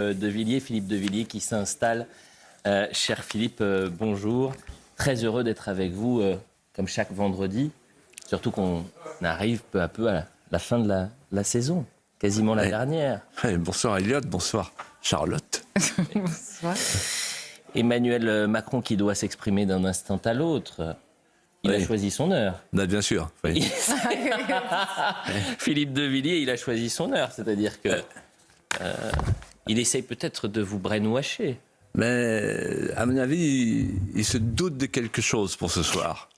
De Villiers, Philippe de Villiers qui s'installe. Cher Philippe, bonjour. Très heureux d'être avec vous comme chaque vendredi. Surtout qu'on arrive peu à peu à la fin de la saison, quasiment la dernière. Bonsoir Elliot, bonsoir Charlotte. Bonsoir. Emmanuel Macron qui doit s'exprimer d'un instant à l'autre. Il a choisi son heure. Bien sûr. Oui. Philippe de Villiers, il a choisi son heure. C'est-à-dire que il essaye peut-être de vous brainwasher. Mais à mon avis, il se doute de quelque chose pour ce soir.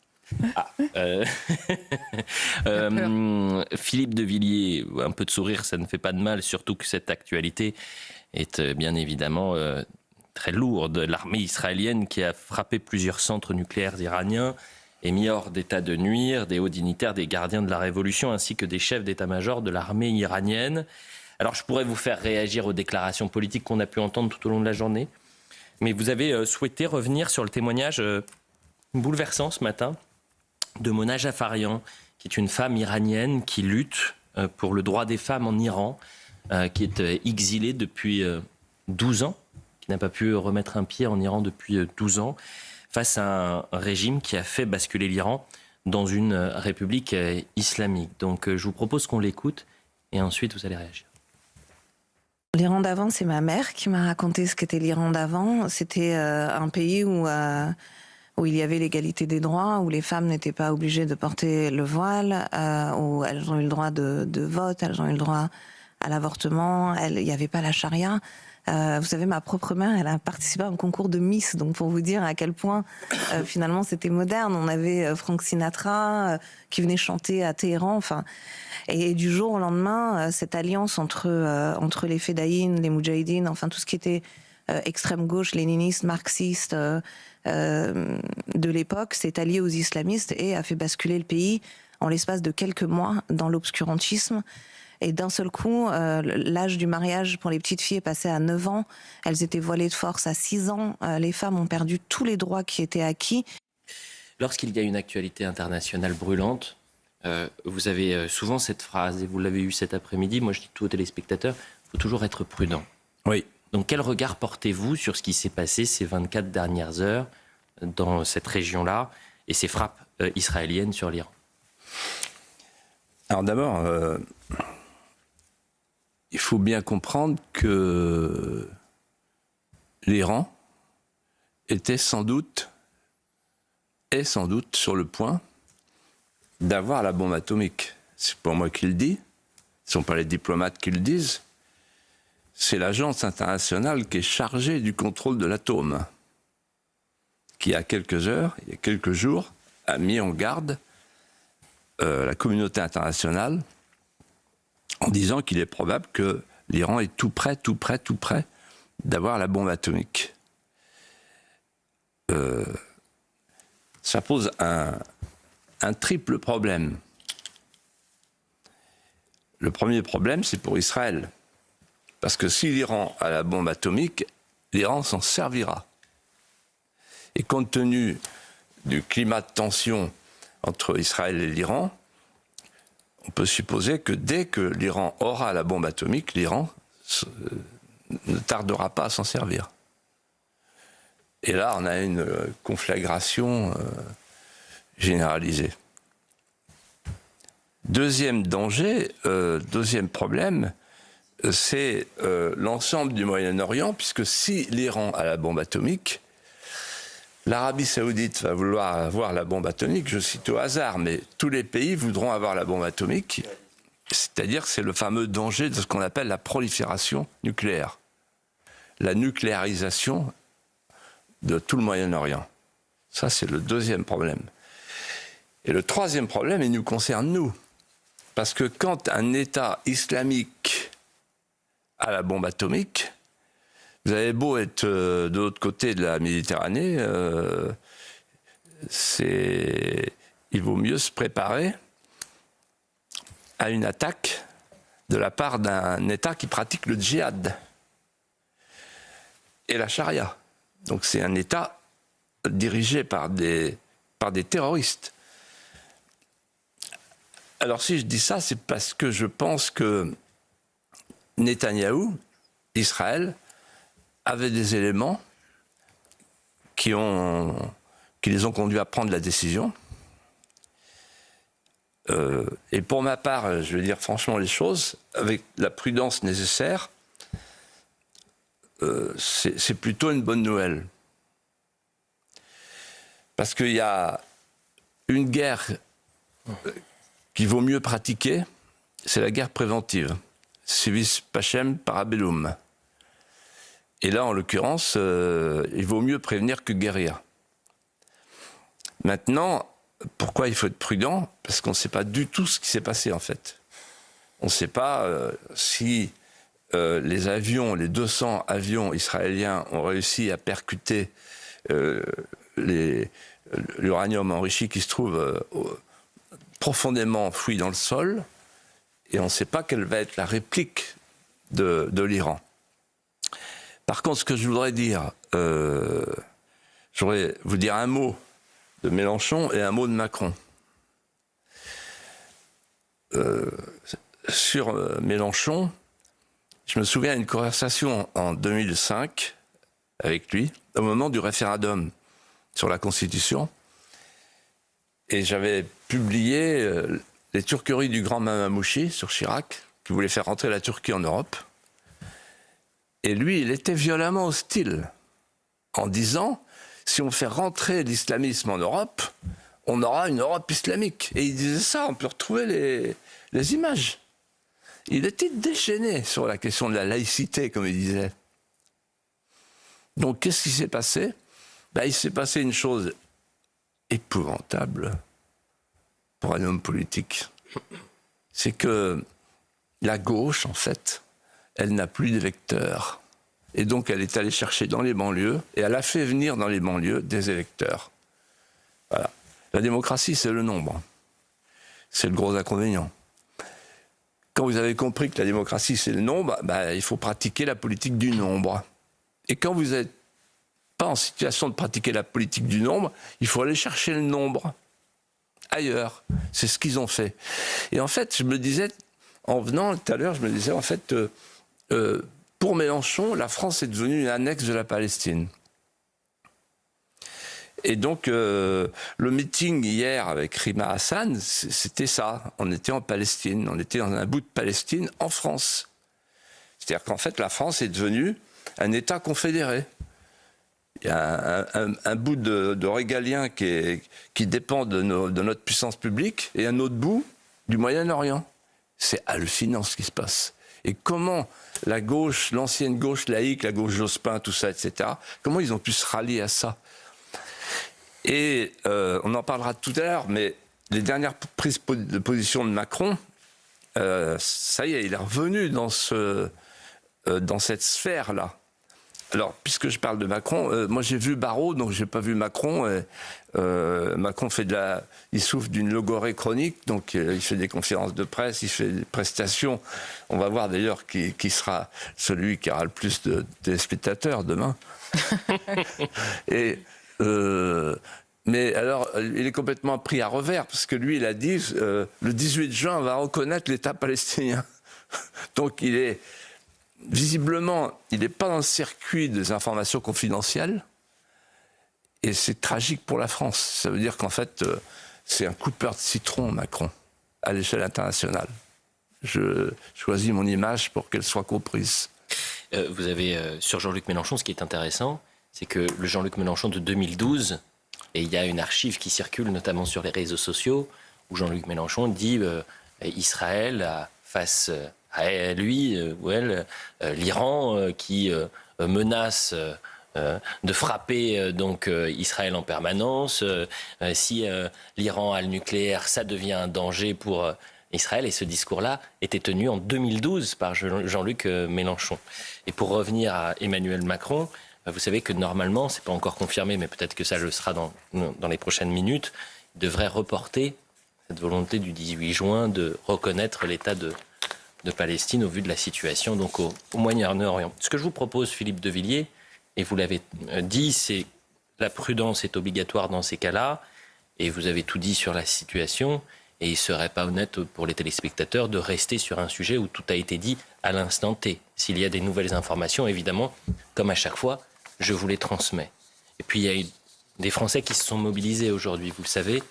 Philippe de Villiers, un peu de sourire, ça ne fait pas de mal, surtout que cette actualité est bien évidemment très lourde. L'armée israélienne qui a frappé plusieurs centres nucléaires iraniens et mis hors d'état de nuire des hauts dignitaires, des gardiens de la révolution, ainsi que des chefs d'état-major de l'armée iranienne. Alors je pourrais vous faire réagir aux déclarations politiques qu'on a pu entendre tout au long de la journée, mais vous avez souhaité revenir sur le témoignage bouleversant ce matin de Mona Jafarian, qui est une femme iranienne qui lutte pour le droit des femmes en Iran, qui est exilée depuis 12 ans, qui n'a pas pu remettre un pied en Iran depuis 12 ans, face à un régime qui a fait basculer l'Iran dans une république islamique. Donc je vous propose qu'on l'écoute et ensuite vous allez réagir. L'Iran d'avant, c'est ma mère qui m'a raconté ce qu'était l'Iran d'avant. C'était un pays où il y avait l'égalité des droits, où les femmes n'étaient pas obligées de porter le voile, où elles ont eu le droit de vote, elles ont eu le droit à l'avortement, il n'y avait pas la charia. Vous savez, ma propre mère, elle a participé à un concours de Miss, donc pour vous dire à quel point finalement c'était moderne. On avait Frank Sinatra qui venait chanter à Téhéran, enfin, et du jour au lendemain, cette alliance entre les Fédayines, les Moudjahidines, enfin tout ce qui était extrême gauche, léniniste, marxiste de l'époque, s'est allié aux islamistes et a fait basculer le pays en l'espace de quelques mois dans l'obscurantisme. Et d'un seul coup, l'âge du mariage pour les petites filles est passé à 9 ans. Elles étaient voilées de force à 6 ans. Les femmes ont perdu tous les droits qui étaient acquis. Lorsqu'il y a une actualité internationale brûlante, vous avez souvent cette phrase, et vous l'avez eue cet après-midi, moi je dis tout aux téléspectateurs, il faut toujours être prudent. Oui. Donc quel regard portez-vous sur ce qui s'est passé ces 24 dernières heures dans cette région-là et ces frappes israéliennes sur l'Iran? Alors d'abord, il faut bien comprendre que l'Iran est sans doute sur le point d'avoir la bombe atomique. C'est pas moi qui le dis, ce ne sont pas les diplomates qui le disent, c'est l'agence internationale qui est chargée du contrôle de l'atome, qui il y a quelques jours, a mis en garde la communauté internationale en disant qu'il est probable que l'Iran est tout près d'avoir la bombe atomique. Ça pose un triple problème. Le premier problème, c'est pour Israël. Parce que si l'Iran a la bombe atomique, l'Iran s'en servira. Et compte tenu du climat de tension entre Israël et l'Iran, on peut supposer que dès que l'Iran aura la bombe atomique, l'Iran ne tardera pas à s'en servir. Et là, on a une conflagration généralisée. Deuxième danger, deuxième problème, c'est l'ensemble du Moyen-Orient, puisque si l'Iran a la bombe atomique, l'Arabie Saoudite va vouloir avoir la bombe atomique, je cite au hasard, mais tous les pays voudront avoir la bombe atomique, c'est-à-dire que c'est le fameux danger de ce qu'on appelle la prolifération nucléaire, la nucléarisation de tout le Moyen-Orient. Ça, c'est le deuxième problème. Et le troisième problème, il nous concerne nous, parce que quand un État islamique a la bombe atomique, vous avez beau être de l'autre côté de la Méditerranée, il vaut mieux se préparer à une attaque de la part d'un État qui pratique le djihad et la charia. Donc c'est un État dirigé par des terroristes. Alors si je dis ça, c'est parce que je pense que Netanyahou, d'Israël, avait des éléments qui les ont conduits à prendre la décision. Et pour ma part, je vais dire franchement les choses, avec la prudence nécessaire, c'est plutôt une bonne nouvelle. Parce qu'il y a une guerre qu'il vaut mieux pratiquer, c'est la guerre préventive. Civis pacem parabellum. Et là, en l'occurrence, il vaut mieux prévenir que guérir. Maintenant, pourquoi il faut être prudent? Parce qu'on ne sait pas du tout ce qui s'est passé, en fait. On ne sait pas si les avions, les 200 avions israéliens ont réussi à percuter l'uranium enrichi qui se trouve profondément enfoui dans le sol, et on ne sait pas quelle va être la réplique de l'Iran. Par contre, ce que je voudrais dire, je voudrais vous dire un mot de Mélenchon et un mot de Macron. Sur Mélenchon, je me souviens d'une conversation en 2005 avec lui, au moment du référendum sur la Constitution, et j'avais publié les turqueries du grand Mamamouchi sur Chirac, qui voulait faire rentrer la Turquie en Europe. Et lui, il était violemment hostile, en disant, si on fait rentrer l'islamisme en Europe, on aura une Europe islamique. Et il disait ça, on peut retrouver les images. Il était déchaîné sur la question de la laïcité, comme il disait. Donc, qu'est-ce qui s'est passé? Il s'est passé une chose épouvantable pour un homme politique. C'est que la gauche, en fait, elle n'a plus d'électeurs. Et donc, elle est allée chercher dans les banlieues, et elle a fait venir dans les banlieues des électeurs. Voilà. La démocratie, c'est le nombre. C'est le gros inconvénient. Quand vous avez compris que la démocratie, c'est le nombre, il faut pratiquer la politique du nombre. Et quand vous n'êtes pas en situation de pratiquer la politique du nombre, il faut aller chercher le nombre ailleurs. C'est ce qu'ils ont fait. Et en fait, je me disais, en venant tout à l'heure, je me disais, en fait, pour Mélenchon, la France est devenue une annexe de la Palestine. Et donc, le meeting hier avec Rima Hassan, c'était ça. On était en Palestine, on était dans un bout de Palestine en France. C'est-à-dire qu'en fait, la France est devenue un État confédéré. Il y a un bout de régalien qui dépend de notre puissance publique et un autre bout du Moyen-Orient. C'est hallucinant ce qui se passe. Et comment la gauche, l'ancienne gauche laïque, la gauche Jospin, tout ça, etc., comment ils ont pu se rallier à ça? Et on en parlera tout à l'heure, mais les dernières prises de position de Macron, ça y est, il est revenu dans cette sphère-là. Alors, puisque je parle de Macron, moi j'ai vu Barrot, donc j'ai pas vu Macron. Macron il souffre d'une logorrhée chronique, donc il fait des conférences de presse, il fait des prestations. On va voir d'ailleurs qui sera celui qui aura le plus de téléspectateurs demain. Mais alors, il est complètement pris à revers, parce que lui, il a dit, le 18 juin, on va reconnaître l'État palestinien. Donc visiblement, il n'est pas dans le circuit des informations confidentielles, et c'est tragique pour la France. Ça veut dire qu'en fait, c'est un coupeur de citron, Macron, à l'échelle internationale. Je choisis mon image pour qu'elle soit comprise. Vous avez, sur Jean-Luc Mélenchon, ce qui est intéressant, c'est que le Jean-Luc Mélenchon de 2012, et il y a une archive qui circule notamment sur les réseaux sociaux, où Jean-Luc Mélenchon dit Israël face à lui ou elle, l'Iran qui menace de frapper donc Israël en permanence. Si l'Iran a le nucléaire, ça devient un danger pour Israël. Et ce discours-là était tenu en 2012 par Jean-Luc Mélenchon. Et pour revenir à Emmanuel Macron, vous savez que normalement, c'est pas encore confirmé, mais peut-être que ça le sera dans les prochaines minutes, il devrait reporter cette volonté du 18 juin de reconnaître l'État de Palestine au vu de la situation donc au Moyen-Orient. Ce que je vous propose, Philippe de Villiers, et vous l'avez dit, c'est la prudence est obligatoire dans ces cas-là, et vous avez tout dit sur la situation, et il ne serait pas honnête pour les téléspectateurs de rester sur un sujet où tout a été dit à l'instant T. S'il y a des nouvelles informations, évidemment, comme à chaque fois, je vous les transmets. Et puis il y a eu des Français qui se sont mobilisés aujourd'hui, vous le savez.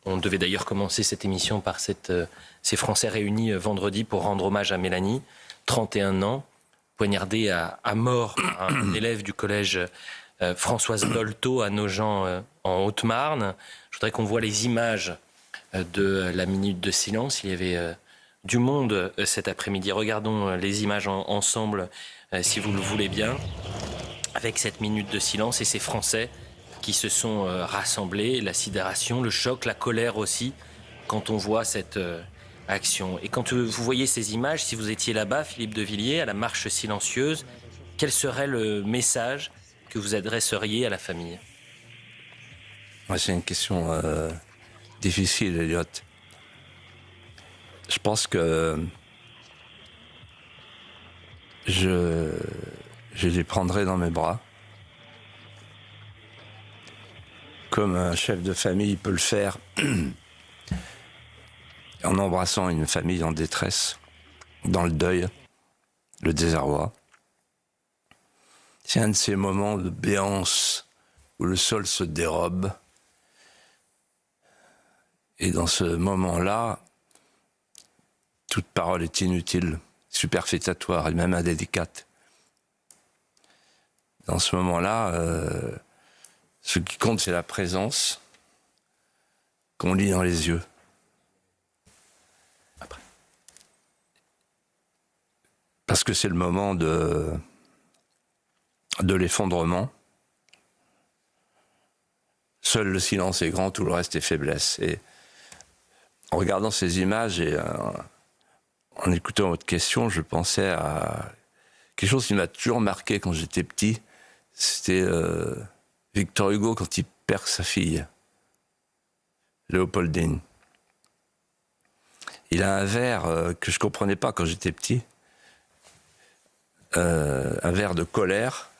On devait d'ailleurs commencer cette émission par ces Français réunis vendredi pour rendre hommage à Mélanie, 31 ans, poignardée à mort par un élève du collège Françoise Dolto à Nogent en Haute-Marne. Je voudrais qu'on voit les images de la minute de silence. Il y avait du monde cet après-midi. Regardons les images ensemble, si vous le voulez bien, avec cette minute de silence et ces Français qui se sont rassemblés, la sidération, le choc, la colère aussi, quand on voit cette action. Et quand vous voyez ces images, si vous étiez là-bas, Philippe de Villiers, à la marche silencieuse, quel serait le message que vous adresseriez à la famille? C'est une question difficile, Elliot. Je pense que je les prendrai dans mes bras, comme un chef de famille peut le faire en embrassant une famille en détresse, dans le deuil, le désarroi. C'est un de ces moments de béance où le sol se dérobe. Et dans ce moment-là, toute parole est inutile, superfétatoire et même indélicate. Dans ce moment-là, ce qui compte, c'est la présence qu'on lit dans les yeux. Après. Parce que c'est le moment de l'effondrement. Seul le silence est grand, tout le reste est faiblesse. Et en regardant ces images et en écoutant votre question, je pensais à quelque chose qui m'a toujours marqué quand j'étais petit. C'était Victor Hugo quand il perd sa fille, Léopoldine. Il a un vers que je ne comprenais pas quand j'étais petit, un vers de colère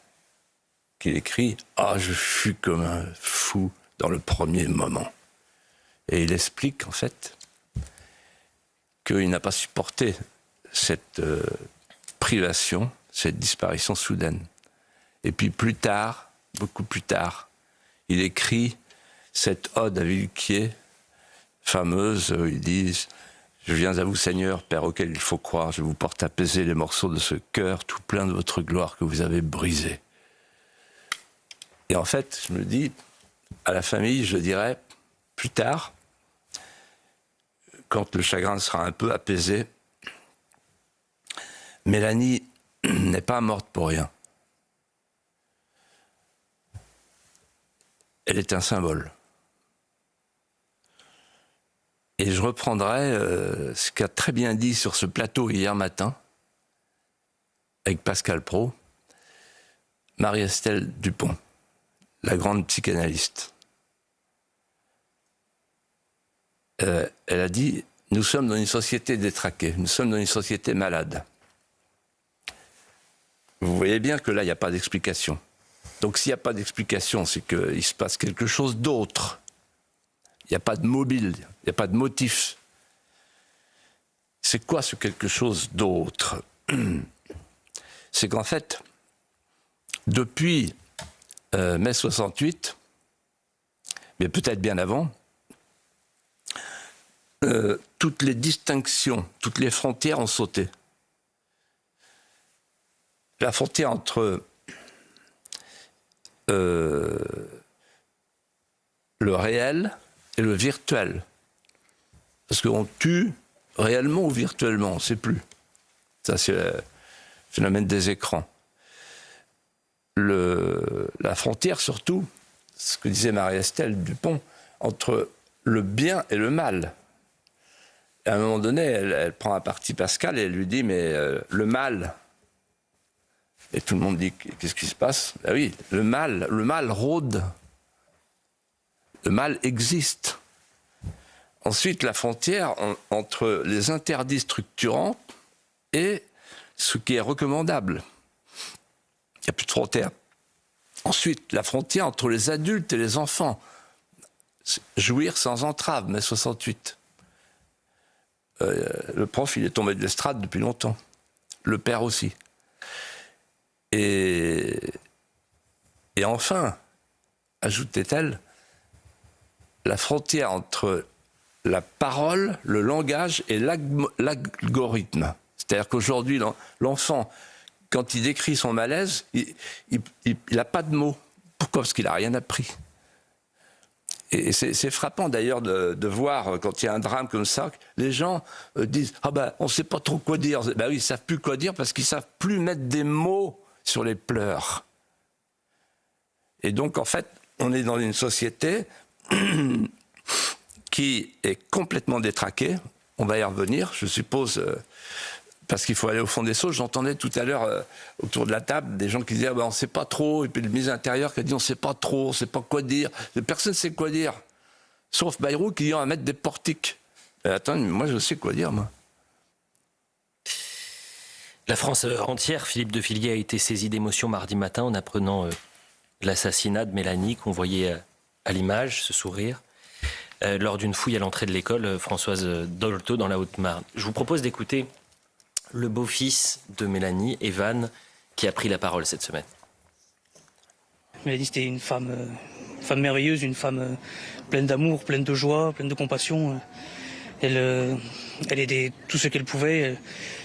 qu'il écrit « Ah, je fus comme un fou dans le premier moment ». Et il explique en fait qu'il n'a pas supporté cette privation, cette disparition soudaine. Et puis plus tard, beaucoup plus tard, il écrit cette ode à Villequier, fameuse, où ils disent « Je viens à vous, Seigneur, Père auquel il faut croire, je vous porte apaiser les morceaux de ce cœur tout plein de votre gloire que vous avez brisé. » Et en fait, je me dis, à la famille, je dirais, plus tard, quand le chagrin sera un peu apaisé, Mélanie n'est pas morte pour rien. Elle est un symbole. Et je reprendrai ce qu'a très bien dit sur ce plateau hier matin, avec Pascal Praud, Marie-Estelle Dupont, la grande psychanalyste. Elle a dit « Nous sommes dans une société détraquée, nous sommes dans une société malade. » Vous voyez bien que là, il n'y a pas d'explication. Donc s'il n'y a pas d'explication, c'est qu'il se passe quelque chose d'autre. Il n'y a pas de mobile, il n'y a pas de motif. C'est quoi ce quelque chose d'autre? C'est qu'en fait, depuis mai 68, mais peut-être bien avant, toutes les distinctions, toutes les frontières ont sauté. La frontière entre le réel et le virtuel. Parce qu'on tue réellement ou virtuellement, on ne sait plus. Ça, c'est le phénomène des écrans. La frontière, surtout, ce que disait Marie-Estelle Dupont, entre le bien et le mal. Et à un moment donné, elle prend un parti Pascal et elle lui dit « mais le mal ». Et tout le monde dit « qu'est-ce qui se passe ?» Ben oui, le mal rôde. Le mal existe. Ensuite, la frontière entre les interdits structurants et ce qui est recommandable. Il n'y a plus de frontière. Ensuite, la frontière entre les adultes et les enfants. Jouir sans entrave, mai 68. Le prof, il est tombé de l'estrade depuis longtemps. Le père aussi. Et enfin, ajoutait-elle, la frontière entre la parole, le langage et l'algorithme. C'est-à-dire qu'aujourd'hui, l'enfant, quand il décrit son malaise, il n'a pas de mots. Pourquoi ? Parce qu'il n'a rien appris. Et c'est frappant d'ailleurs de voir, quand il y a un drame comme ça, les gens disent « Ah ben, on ne sait pas trop quoi dire ». Ben oui, ils ne savent plus quoi dire parce qu'ils ne savent plus mettre des mots sur les pleurs. Et donc, en fait, on est dans une société qui est complètement détraquée. On va y revenir, je suppose, parce qu'il faut aller au fond des choses. J'entendais tout à l'heure, autour de la table, des gens qui disaient ah ben, on ne sait pas trop, et puis le ministre de l'Intérieur qui a dit on ne sait pas trop, on ne sait pas quoi dire. Personne ne sait quoi dire, sauf Bayrou qui dit on va mettre des portiques. Attends, moi je sais quoi dire, moi. La France entière, Philippe de Villiers, a été saisi d'émotion mardi matin en apprenant l'assassinat de Mélanie, qu'on voyait à l'image, ce sourire, lors d'une fouille à l'entrée de l'école Françoise Dolto dans la Haute-Marne. Je vous propose d'écouter le beau-fils de Mélanie, Evan, qui a pris la parole cette semaine. Mélanie, c'était une femme merveilleuse, une femme pleine d'amour, pleine de joie, pleine de compassion. Elle aidait tout ce qu'elle pouvait.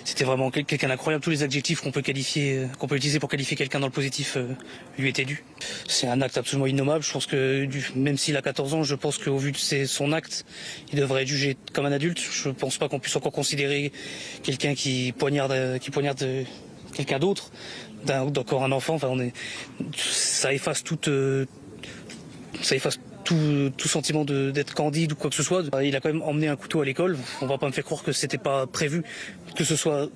C'était vraiment quelqu'un d'incroyable. Tous les adjectifs qu'on peut utiliser pour qualifier quelqu'un dans le positif lui étaient dus. C'est un acte absolument innommable. Je pense que même s'il a 14 ans, je pense qu'au vu de son acte, il devrait être jugé comme un adulte. Je ne pense pas qu'on puisse encore considérer quelqu'un qui poignarde quelqu'un d'autre, d'encore un enfant. Enfin, ça efface tout sentiment d'être candide ou quoi que ce soit. Il a quand même emmené un couteau à l'école. On va pas me faire croire que c'était pas prévu, que ça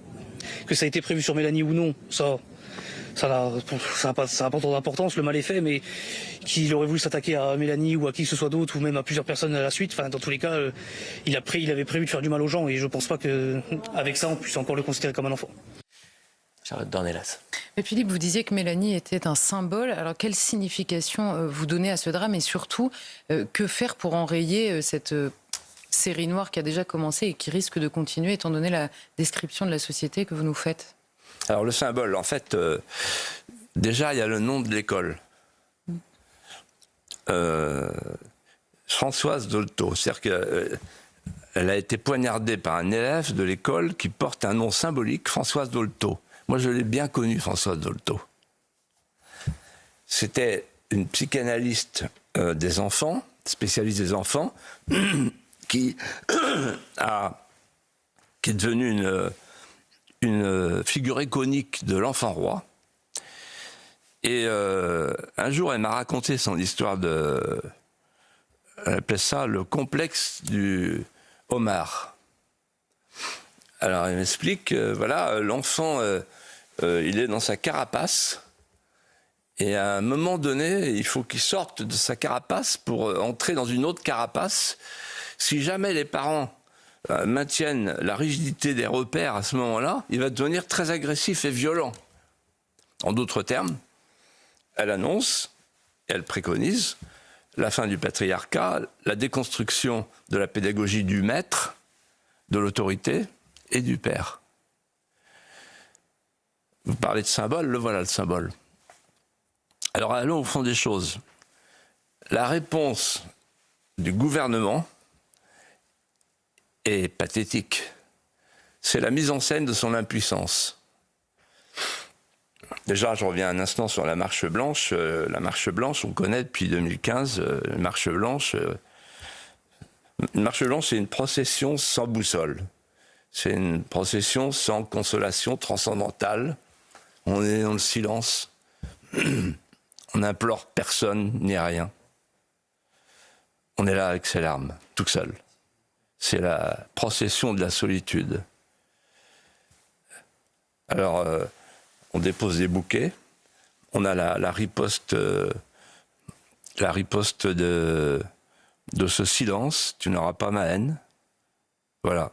a été prévu sur Mélanie ou non. Ça n'a pas trop d'importance. Le mal est fait, mais qu'il aurait voulu s'attaquer à Mélanie ou à qui que ce soit d'autre, ou même à plusieurs personnes à la suite. Enfin, dans tous les cas, il avait prévu de faire du mal aux gens, et je pense pas qu'avec ça, on puisse encore le considérer comme un enfant. Charlotte Dornelas. Mais Philippe, vous disiez que Mélanie était un symbole. Alors, quelle signification vous donnez à ce drame, et surtout, que faire pour enrayer cette série noire qui a déjà commencé et qui risque de continuer, étant donné la description de la société que vous nous faites ? Alors, le symbole, en fait, déjà, il y a le nom de l'école. Françoise Dolto. C'est-à-dire qu'elle a été poignardée par un élève de l'école qui porte un nom symbolique, Françoise Dolto. Moi, je l'ai bien connue, Françoise Dolto. C'était une psychanalyste des enfants, spécialiste des enfants, qui est devenue une figure iconique de l'enfant roi. Et un jour, elle m'a raconté son histoire elle appelait ça le complexe du homard. Alors, elle m'explique, voilà, l'enfant, il est dans sa carapace, et à un moment donné, il faut qu'il sorte de sa carapace pour entrer dans une autre carapace. Si jamais les parents maintiennent la rigidité des repères à ce moment-là, il va devenir très agressif et violent. En d'autres termes, elle annonce, elle préconise la fin du patriarcat, la déconstruction de la pédagogie du maître, de l'autorité et du père. Vous parlez de symbole, le voilà le symbole. Alors allons au fond des choses. La réponse du gouvernement est pathétique. C'est la mise en scène de son impuissance. Déjà, je reviens un instant sur la marche blanche. La marche blanche, on connaît depuis 2015. La marche blanche, c'est une procession sans boussole. C'est une procession sans consolation transcendantale. On est dans le silence. On n'implore personne ni rien. On est là avec ses larmes, tout seul. C'est la procession de la solitude. Alors, on dépose des bouquets. On a la riposte de ce silence. Tu n'auras pas ma haine. Voilà.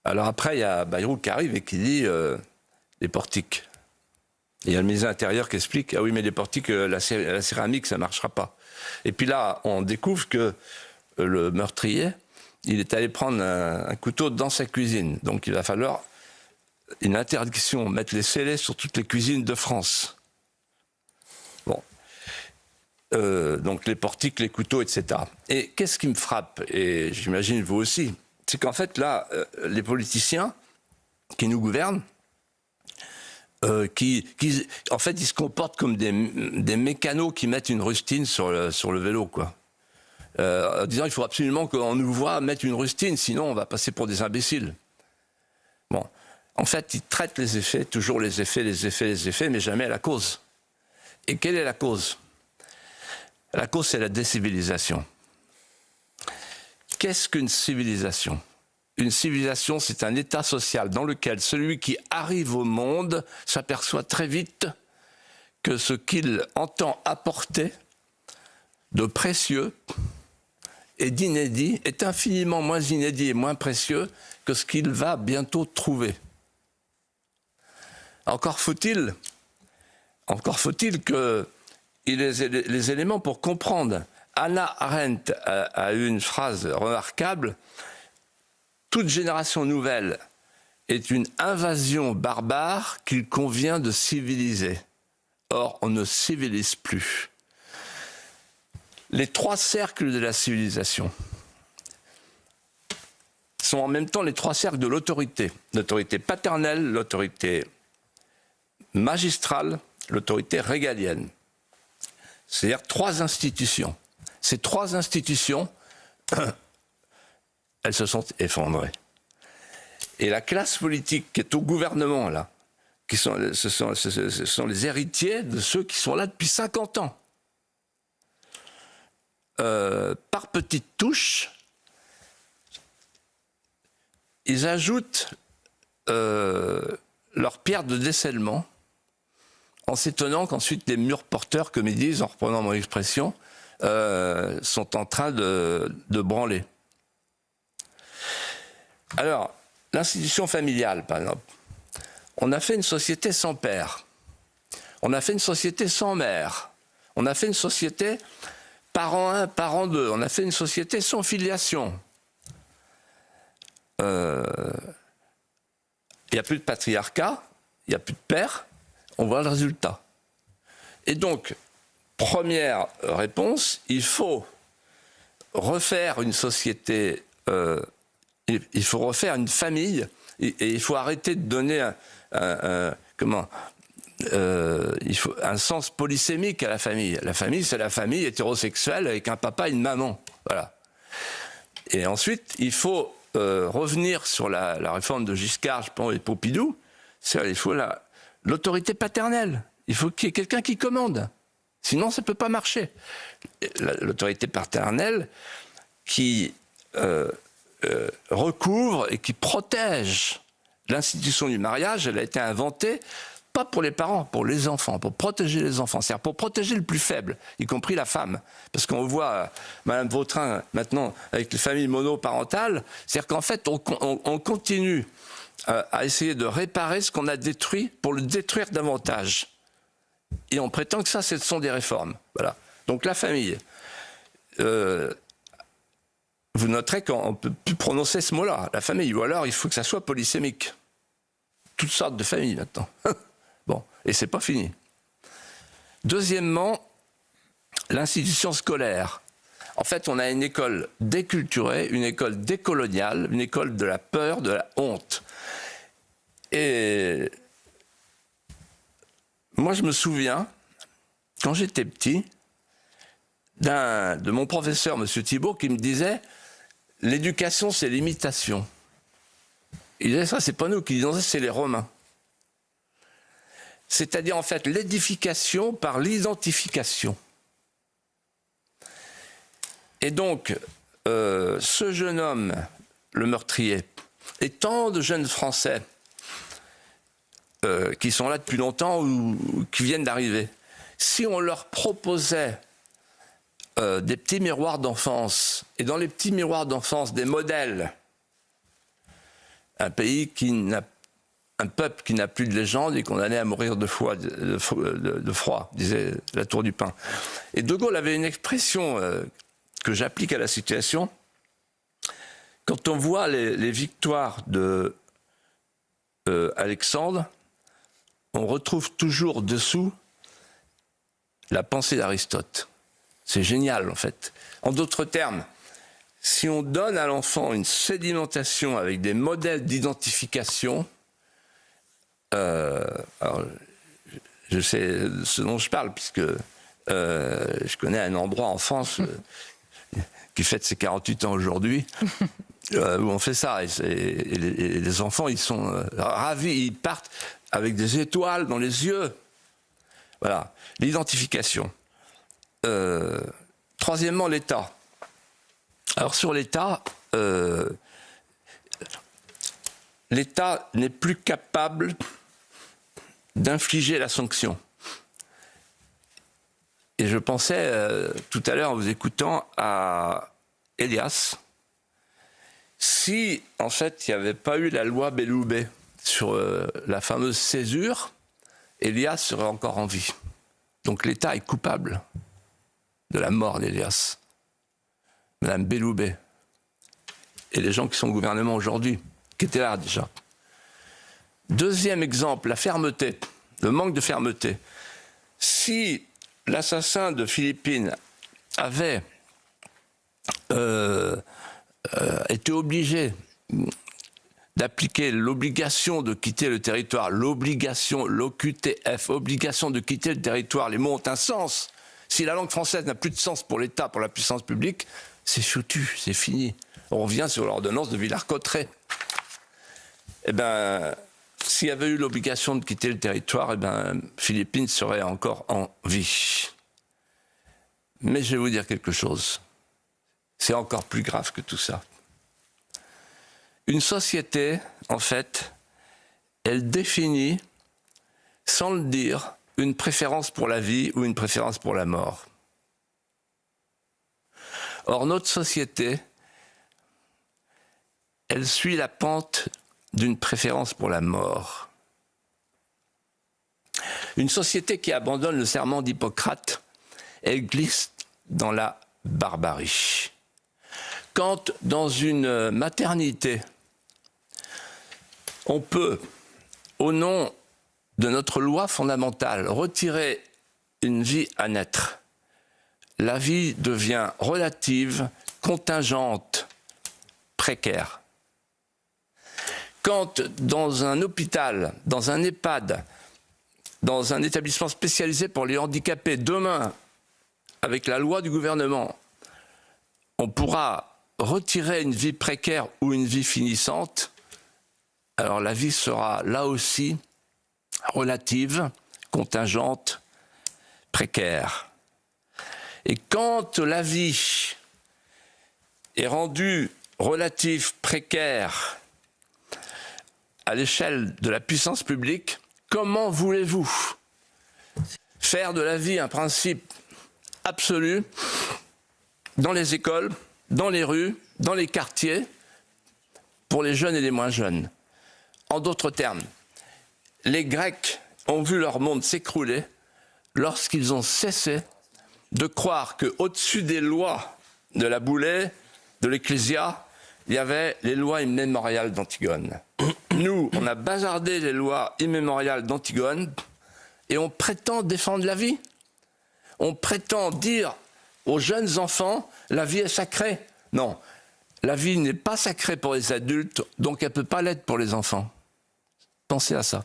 Alors après, il y a Bayrou qui arrive et qui dit les portiques. Et il y a le ministre de l'Intérieur qui explique ah oui, mais les portiques, la céramique, ça ne marchera pas. Et puis là, on découvre que le meurtrier, il est allé prendre un couteau dans sa cuisine. Donc il va falloir une interdiction, mettre les scellés sur toutes les cuisines de France. Bon. Donc les portiques, les couteaux, etc. Et qu'est-ce qui me frappe, et j'imagine vous aussi, c'est qu'en fait là, les politiciens qui nous gouvernent, en fait, ils se comportent comme des mécanos qui mettent une rustine sur le vélo, quoi. En disant il faut absolument qu'on nous voit mettre une rustine, sinon on va passer pour des imbéciles. Bon, en fait, ils traitent les effets, toujours les effets, mais jamais la cause. Et quelle est la cause? La cause, c'est la décivilisation. Qu'est-ce qu'une civilisation? Une civilisation, c'est un état social dans lequel celui qui arrive au monde s'aperçoit très vite que ce qu'il entend apporter de précieux et d'inédit est infiniment moins inédit et moins précieux que ce qu'il va bientôt trouver. Encore faut-il que il ait les éléments pour comprendre. Hannah Arendt a eu une phrase remarquable: toute génération nouvelle est une invasion barbare qu'il convient de civiliser. Or, on ne civilise plus. Les trois cercles de la civilisation sont en même temps les trois cercles de l'autorité. L'autorité paternelle, l'autorité magistrale, l'autorité régalienne. C'est-à-dire trois institutions. Ces trois institutions, elles se sont effondrées. Et la classe politique qui est au gouvernement, là, ce sont les héritiers de ceux qui sont là depuis 50 ans. Par petites touches, ils ajoutent leur pierre de décèlement en s'étonnant qu'ensuite les murs porteurs, comme ils disent, en reprenant mon expression, sont en train de branler. Alors, l'institution familiale, par exemple, on a fait une société sans père, on a fait une société sans mère, on a fait une société parent 1, parent 2, on a fait une société sans filiation. Il n'y a plus de patriarcat, il n'y a plus de père, on voit le résultat. Et donc, première réponse, il faut refaire une société, il faut refaire une famille, et il faut arrêter de donner il faut un sens polysémique à la famille. La famille, c'est la famille hétérosexuelle avec un papa et une maman. Voilà. Et ensuite, il faut revenir sur la réforme de Giscard, je pense, et Pompidou. Il faut l'autorité paternelle. Il faut qu'il y ait quelqu'un qui commande. Sinon, ça ne peut pas marcher. L'autorité paternelle qui recouvre et qui protège l'institution du mariage, elle a été inventée pas pour les parents, pour les enfants, pour protéger les enfants, c'est-à-dire pour protéger le plus faible, y compris la femme. Parce qu'on voit Madame Vautrin maintenant avec les familles monoparentales, c'est-à-dire qu'en fait on continue à essayer de réparer ce qu'on a détruit pour le détruire davantage. Et on prétend que ça, ce sont des réformes. Voilà. Donc la famille. Vous noterez qu'on ne peut plus prononcer ce mot-là, la famille, ou alors il faut que ça soit polysémique. Toutes sortes de familles maintenant. Bon, et c'est pas fini. Deuxièmement, l'institution scolaire. En fait, on a une école déculturée, une école décoloniale, une école de la peur, de la honte. Et moi, je me souviens, quand j'étais petit, de mon professeur, M. Thibault, qui me disait « L'éducation, c'est l'imitation ». Il disait ça, c'est pas nous qui disons ça, c'est les Romains. C'est-à-dire, en fait, l'édification par l'identification. Et donc, ce jeune homme, le meurtrier, et tant de jeunes Français qui sont là depuis longtemps ou qui viennent d'arriver, si on leur proposait des petits miroirs d'enfance, et dans les petits miroirs d'enfance, des modèles, un peuple qui n'a plus de légende et condamné à mourir de froid, disait la Tour du Pin. Et De Gaulle avait une expression que j'applique à la situation. Quand on voit les victoires de Alexandre, on retrouve toujours dessous la pensée d'Aristote. C'est génial, en fait. En d'autres termes, si on donne à l'enfant une sédimentation avec des modèles d'identification, alors, je sais ce dont je parle, puisque je connais un endroit en France qui fête ses 48 ans aujourd'hui, où on fait ça. Et les enfants, ils sont ravis, ils partent avec des étoiles dans les yeux. Voilà, l'identification. Troisièmement, l'État. Alors sur l'État, l'État n'est plus capable d'infliger la sanction. Et je pensais tout à l'heure en vous écoutant à Elias, si en fait il n'y avait pas eu la loi Belloubet sur la fameuse césure, Elias serait encore en vie. Donc l'État est coupable de la mort d'Elias. Madame Belloubet et les gens qui sont au gouvernement aujourd'hui, qui étaient là déjà. Deuxième exemple, la fermeté, le manque de fermeté. Si l'assassin de Philippines avait été obligé d'appliquer l'obligation de quitter le territoire, l'obligation, l'OQTF, obligation de quitter le territoire, les mots ont un sens. Si la langue française n'a plus de sens pour l'État, pour la puissance publique, c'est foutu, c'est fini. On revient sur l'ordonnance de Villars-Cotterêts. Eh bien, s'il y avait eu l'obligation de quitter le territoire, eh bien, Philippines serait encore en vie. Mais je vais vous dire quelque chose. C'est encore plus grave que tout ça. Une société, en fait, elle définit, sans le dire, une préférence pour la vie ou une préférence pour la mort. Or, notre société, elle suit la pente d'une préférence pour la mort. Une société qui abandonne le serment d'Hippocrate, elle glisse dans la barbarie. Quand, dans une maternité, on peut, au nom de notre loi fondamentale, retirer une vie à naître, la vie devient relative, contingente, précaire. Quand dans un hôpital, dans un EHPAD, dans un établissement spécialisé pour les handicapés, demain, avec la loi du gouvernement, on pourra retirer une vie précaire ou une vie finissante, alors la vie sera là aussi relative, contingente, précaire. Et quand la vie est rendue relative, précaire, à l'échelle de la puissance publique, comment voulez-vous faire de la vie un principe absolu dans les écoles, dans les rues, dans les quartiers, pour les jeunes et les moins jeunes? En d'autres termes, les Grecs ont vu leur monde s'écrouler lorsqu'ils ont cessé de croire qu'au-dessus des lois de la Boulée, de l'Ecclésia, il y avait les lois immémoriales d'Antigone. Nous, on a bazardé les lois immémoriales d'Antigone et on prétend défendre la vie. On prétend dire aux jeunes enfants, la vie est sacrée. Non, la vie n'est pas sacrée pour les adultes, donc elle ne peut pas l'être pour les enfants. Pensez à ça.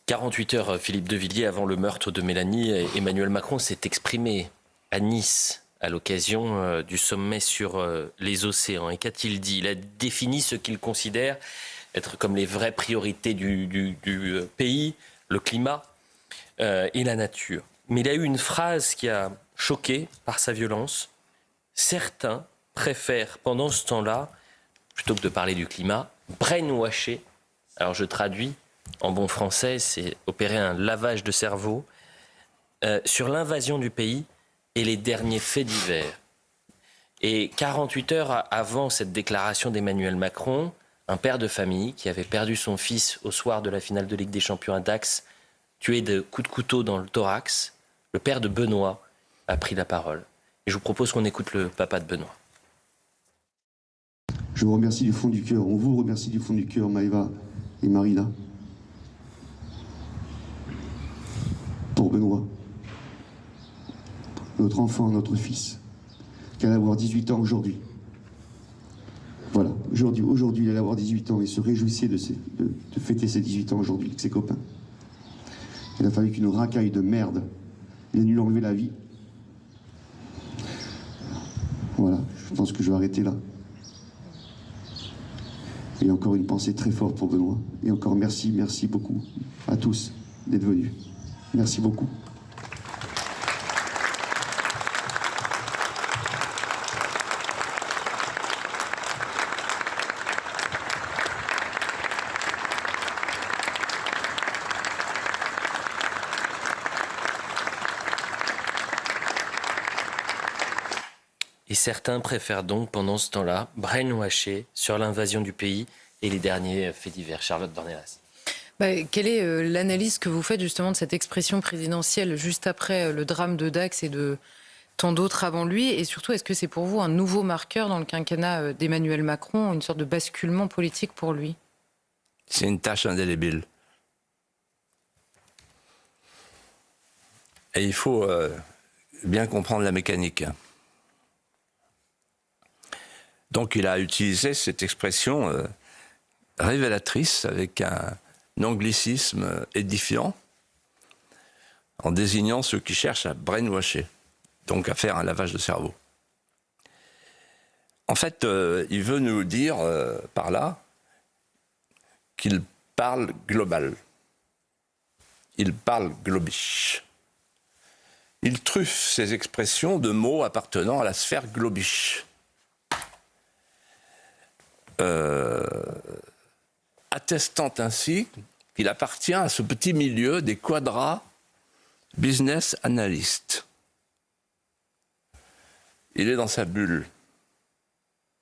48 heures, Philippe de Villiers, avant le meurtre de Mélanie, Emmanuel Macron s'est exprimé à Nice à l'occasion du sommet sur les océans. Et qu'a-t-il dit? Il a défini ce qu'il considère être comme les vraies priorités du pays, le climat et la nature. Mais il a eu une phrase qui a choqué par sa violence. Certains préfèrent, pendant ce temps-là, plutôt que de parler du climat, brainwasher. Alors je traduis en bon français, c'est opérer un lavage de cerveau sur l'invasion du pays et les derniers faits divers. Et 48 heures avant cette déclaration d'Emmanuel Macron, un père de famille qui avait perdu son fils au soir de la finale de Ligue des Champions à Dax, tué de coups de couteau dans le thorax, le père de Benoît a pris la parole. Et je vous propose qu'on écoute le papa de Benoît. Je vous remercie du fond du cœur, on vous remercie du fond du cœur, Maëva, et Marina. Pour Benoît, notre enfant, notre fils, qui allait avoir 18 ans aujourd'hui. Voilà, aujourd'hui, il allait avoir 18 ans et se réjouissait de fêter ses 18 ans aujourd'hui avec ses copains. Il a fallu qu'une racaille de merde vienne lui enlever la vie. Voilà, je pense que je vais arrêter là. Et encore une pensée très forte pour Benoît. Et encore merci beaucoup à tous d'être venus. Merci beaucoup. Et certains préfèrent donc, pendant ce temps-là, brainwasher sur l'invasion du pays et les derniers faits divers. Charlotte Dornelas. Quelle est l'analyse que vous faites justement de cette expression présidentielle juste après le drame de Dax et de tant d'autres avant lui? Et surtout, est-ce que c'est pour vous un nouveau marqueur dans le quinquennat d'Emmanuel Macron, une sorte de basculement politique pour lui? C'est une tâche indélébile. Et il faut bien comprendre la mécanique. Donc il a utilisé cette expression révélatrice avec un anglicisme édifiant en désignant ceux qui cherchent à brainwasher, donc à faire un lavage de cerveau. En fait, il veut nous dire par là qu'il parle global. Il parle globish. Il truffe ses expressions de mots appartenant à la sphère globish. Attestant ainsi qu'il appartient à ce petit milieu des quadras business analysts. Il est dans sa bulle,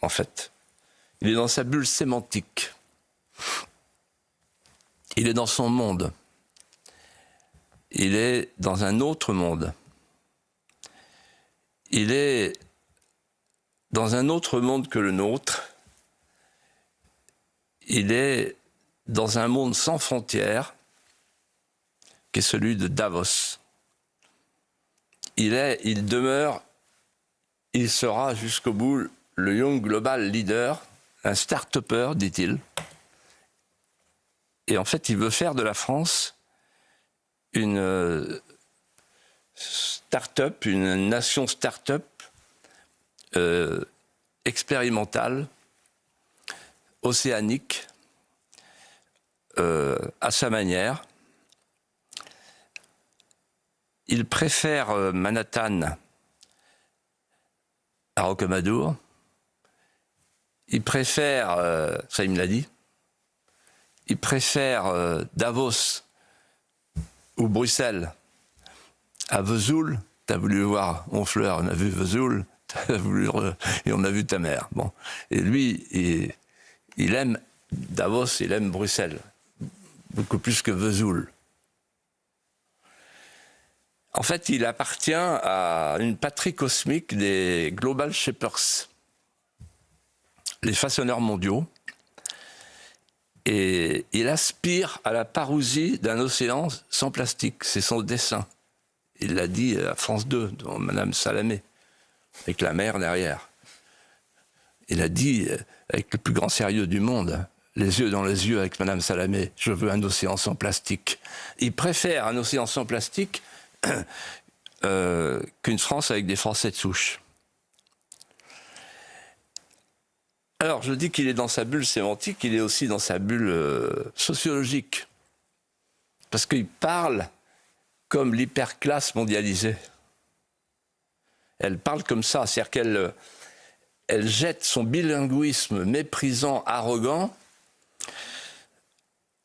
en fait. Il est dans sa bulle sémantique. Il est dans son monde. Il est dans un autre monde. Il est dans un autre monde que le nôtre. Il est dans un monde sans frontières, qui est celui de Davos. Il demeure, il sera jusqu'au bout le Young Global Leader, un start-upper, dit-il. Et en fait, il veut faire de la France une start-up, une nation start-up expérimentale, océanique, à sa manière. Il préfère Manhattan à Rocamadour. Il préfère, ça il me l'a dit, il préfère Davos ou Bruxelles à Vesoul. T'as voulu voir Honfleur, on a vu Vesoul, et on a vu ta mère. Bon. Et lui, il aime Davos, il aime Bruxelles, beaucoup plus que Vesoul. En fait, il appartient à une patrie cosmique des Global Shapers, les façonneurs mondiaux, et il aspire à la parousie d'un océan sans plastique. C'est son dessein. Il l'a dit à France 2, devant Madame Salamé, avec la mer derrière. Il a dit, avec le plus grand sérieux du monde, les yeux dans les yeux avec Madame Salamé, je veux un océan sans plastique. Il préfère un océan sans plastique qu'une France avec des Français de souche. Alors, je dis qu'il est dans sa bulle sémantique, il est aussi dans sa bulle sociologique. Parce qu'il parle comme l'hyperclasse mondialisée. Elle parle comme ça, c'est-à-dire qu'elle jette son bilinguisme méprisant, arrogant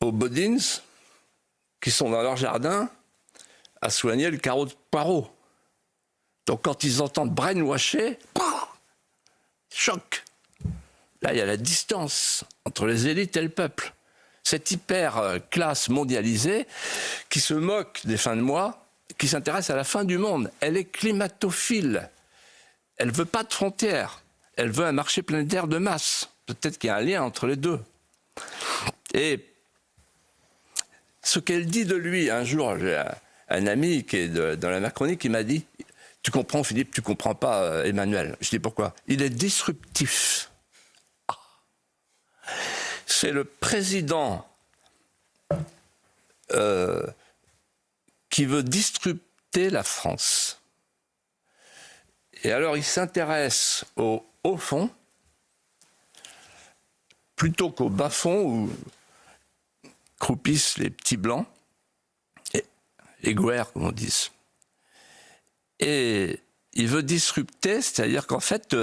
aux Bodins qui sont dans leur jardin à soigner le carreau de poireau. Donc quand ils entendent brainwasher, choc. Là, il y a la distance entre les élites et le peuple. Cette hyper-classe mondialisée qui se moque des fins de mois, qui s'intéresse à la fin du monde. Elle est climatophile. Elle ne veut pas de frontières. Elle veut un marché planétaire de masse. Peut-être qu'il y a un lien entre les deux. Et ce qu'elle dit de lui. Un jour, j'ai un ami qui est dans la Macronie qui m'a dit « Tu comprends, Philippe, tu comprends pas Emmanuel ». Je dis « Pourquoi ?» Il est disruptif. C'est le président qui veut disrupter la France. Et alors, il s'intéresse au haut fond plutôt qu'au bas fond où croupissent les petits blancs, et guerres, comme on dit. Et il veut disrupter, c'est-à-dire qu'en fait,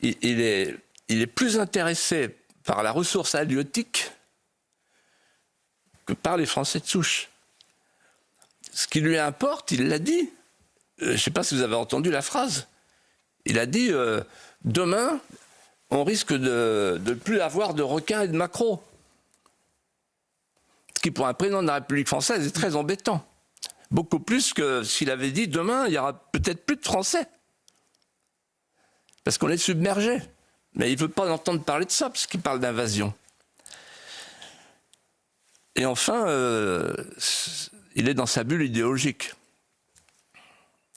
il est plus intéressé par la ressource halieutique que par les Français de souche. Ce qui lui importe, il l'a dit. Je ne sais pas si vous avez entendu la phrase. Il a dit demain, on risque de ne plus avoir de requins et de maquereaux. Ce qui, pour un président de la République française, est très embêtant. Beaucoup plus que s'il avait dit demain, il n'y aura peut-être plus de Français. Parce qu'on est submergé. Mais il ne veut pas entendre parler de ça, parce qu'il parle d'invasion. Et enfin, il est dans sa bulle idéologique.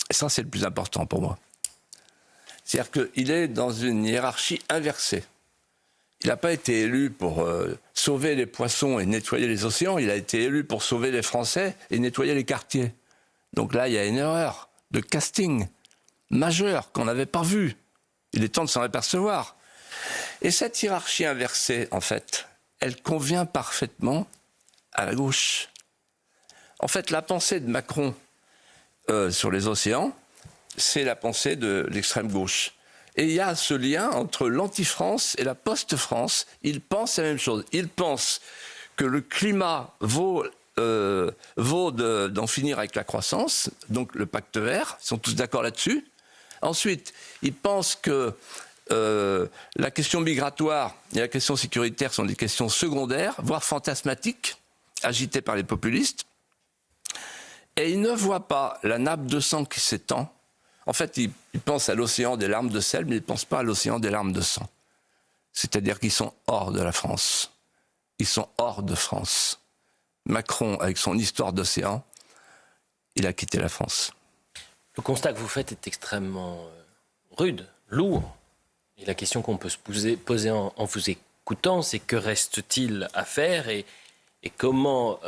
Et ça, c'est le plus important pour moi. C'est-à-dire qu'il est dans une hiérarchie inversée. Il n'a pas été élu pour sauver les poissons et nettoyer les océans, il a été élu pour sauver les Français et nettoyer les quartiers. Donc là, il y a une erreur de casting majeure qu'on n'avait pas vue. Il est temps de s'en apercevoir. Et cette hiérarchie inversée, en fait, elle convient parfaitement à la gauche. En fait, la pensée de Macron sur les océans, c'est la pensée de l'extrême gauche. Et il y a ce lien entre l'anti-France et la post-France. Ils pensent la même chose. Ils pensent que le climat vaut d'en finir avec la croissance, donc le pacte vert, ils sont tous d'accord là-dessus. Ensuite, ils pensent que la question migratoire et la question sécuritaire sont des questions secondaires, voire fantasmatiques, agitées par les populistes. Et ils ne voient pas la nappe de sang qui s'étend. En fait, ils pensent à l'océan des larmes de sel, mais ils ne pensent pas à l'océan des larmes de sang. C'est-à-dire qu'ils sont hors de la France. Ils sont hors de France. Macron, avec son histoire d'océan, il a quitté la France. Le constat que vous faites est extrêmement rude, lourd. Et la question qu'on peut se poser en vous écoutant, c'est que reste-t-il à faire et comment...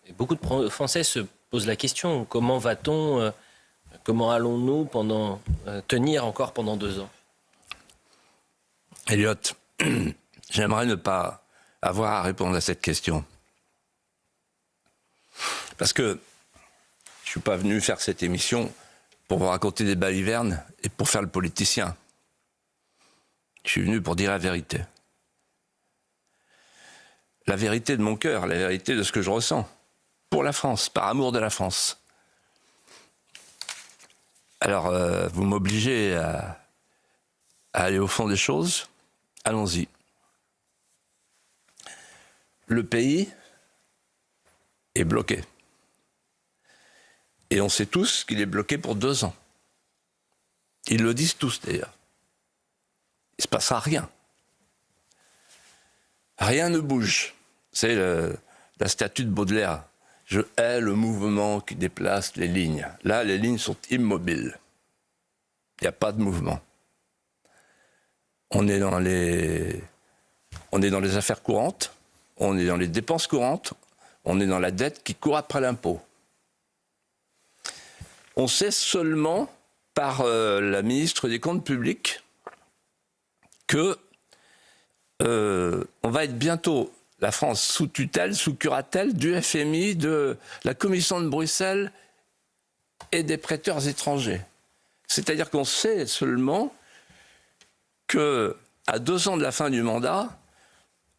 et beaucoup de Français se posent la question, comment va-t-on... Comment allons-nous tenir encore pendant 2 ans? Elliot, j'aimerais ne pas avoir à répondre à cette question. Parce que je ne suis pas venu faire cette émission pour vous raconter des balivernes et pour faire le politicien. Je suis venu pour dire la vérité. La vérité de mon cœur, la vérité de ce que je ressens. Pour la France, par amour de la France. Alors, vous m'obligez à aller au fond des choses. Allons-y. Le pays est bloqué. Et on sait tous qu'il est bloqué pour 2 ans. Ils le disent tous, d'ailleurs. Il ne se passera rien. Rien ne bouge. C'est la statue de Baudelaire. Je hais le mouvement qui déplace les lignes. Là, les lignes sont immobiles. Il n'y a pas de mouvement. On est dans les affaires courantes, on est dans les dépenses courantes, on est dans la dette qui court après l'impôt. On sait seulement par la ministre des Comptes publics que on va être bientôt, la France, sous tutelle, sous curatelle du FMI, de la Commission de Bruxelles et des prêteurs étrangers. C'est-à-dire qu'on sait seulement qu'à 2 ans de la fin du mandat,